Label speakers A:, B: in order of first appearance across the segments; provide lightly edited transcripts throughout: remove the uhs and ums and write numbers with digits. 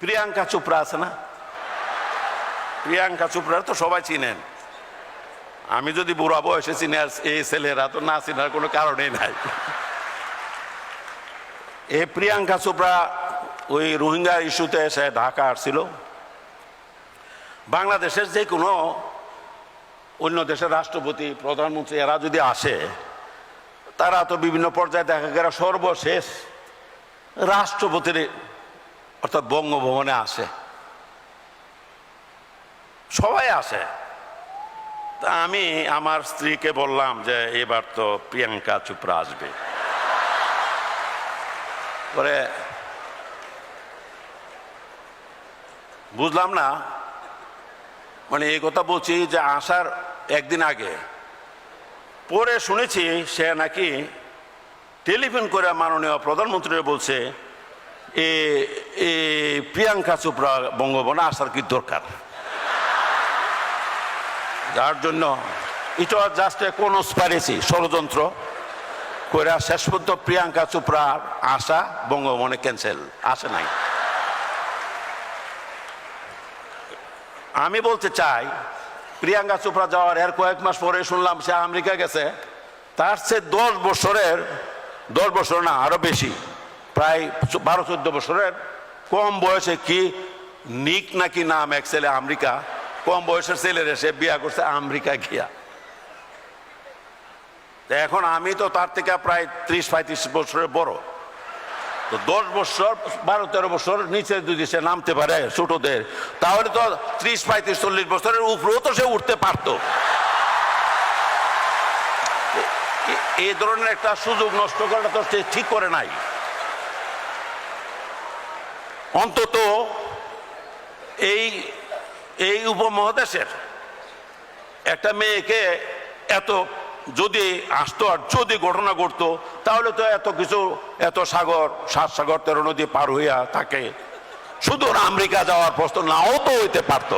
A: প্রিয়াঙ্কা চোপড়া আছে না, প্রিয়াঙ্কা চোপড়া তো সবাই চিনেন। আমি যদি বুড়া বয়সে চিনি, আর এই ছেলেরা তো না চিনার কোনো কারণেই নাই। এই প্রিয়াঙ্কা চোপড়া ওই রোহিঙ্গা ইস্যুতে এসে ঢাকা আসছিল। বাংলাদেশের যে কোনো অন্য দেশের রাষ্ট্রপতি, প্রধানমন্ত্রী এরা যদি আসে, তারা তো বিভিন্ন পর্যায়ে দেখা গেল সর্বশেষ রাষ্ট্রপতির অর্থাৎ বঙ্গভবনে আসে, সবাই আসে। তা আমি আমার স্ত্রীকে বললাম যে এবার তো প্রিয়াঙ্কা চোপড়া আসবে। পরে বুঝলাম না, মানে এই কথা বলছি যে আসার একদিন আগে, পরে শুনেছি সে নাকি টেলিফোন করে মাননীয় প্রধানমন্ত্রী বলছে প্রিয়াঙ্কা চোপড়া বঙ্গভবনে আসার কি দরকার। যার জন্য এটা জাস্ট কোন কনস্পিরেসি, ষড়যন্ত্র করে শেষ পর্যন্ত প্রিয়াঙ্কা চোপড়ার আসা বঙ্গভবনে ক্যান্সেল, আসে নাই। আমি বলতে চাই, প্রিয়াঙ্কা চোপড়া যাওয়ার এর কয়েক মাস পরে শুনলাম সে আমেরিকা গেছে। তার সে 10 বছর না আরো বেশি, প্রায় 12-14 বছরের কম বয়সে কি নিক নাকি নাম এক ছেলে, আমেরিকা কম বয়সের ছেলের এসে বিয়ে করছে আমেরিকা গিয়া। এখন আমি তো তার থেকে প্রায় 30-35 বছরের বড়, তো 10 বছর 12-13 বছর নিচে যদি সে নামতে পারে ছোটদের, তাহলে তো 30-35-40 বছরের উপরেও তো সে উঠতে পারত। এই ধরনের একটা সুযোগ নষ্ট করাটা তো সে ঠিক করে নাই। অন্তত এই উপমহাদেশের একটা মেয়েকে এত যদি আসতো, আর যদি ঘটনা ঘটতো, তাহলে তো এত কিছু, এত সাগর, 7 সাগর 13 নদী পার হইয়া থাকে শুধু আমেরিকা যাওয়ার প্রশ্ন নাও তো হইতে পারতো।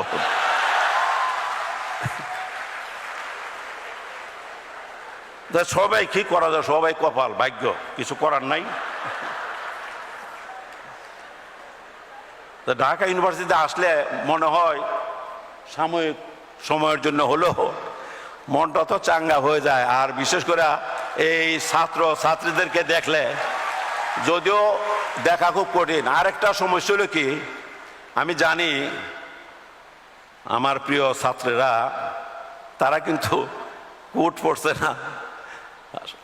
A: সবাই কি করা যায়, সবাই কপাল, ভাগ্য, কিছু করার নাই। ঢাকা ইউনিভার্সিটিতে আসলে মনে হয় সাময়িক সময়ের জন্য হলেও মনটা তো চাঙ্গা হয়ে যায়। আর বিশেষ করে এই ছাত্রীদেরকে দেখলে, যদিও দেখা খুব কঠিন। আরেকটা সমস্যা হলো কি, আমি জানি আমার প্রিয় ছাত্রীরা তারা কিন্তু কোট পরছে না।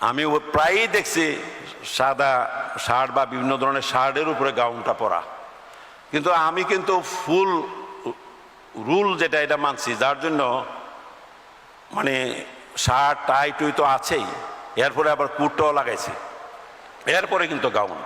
A: আমি প্রায়ই দেখছি সাদা শার্ট বা বিভিন্ন ধরনের শার্টের উপরে গাউনটা পরা, কিন্তু আমি কিন্তু ফুল রুল যেটা এটা মানছি। যার জন্য মানে শার্ট টাই টুই তো আছেই, এরপরে আবার কোটটাও লাগাইছি, এরপরে কিন্তু গাউন।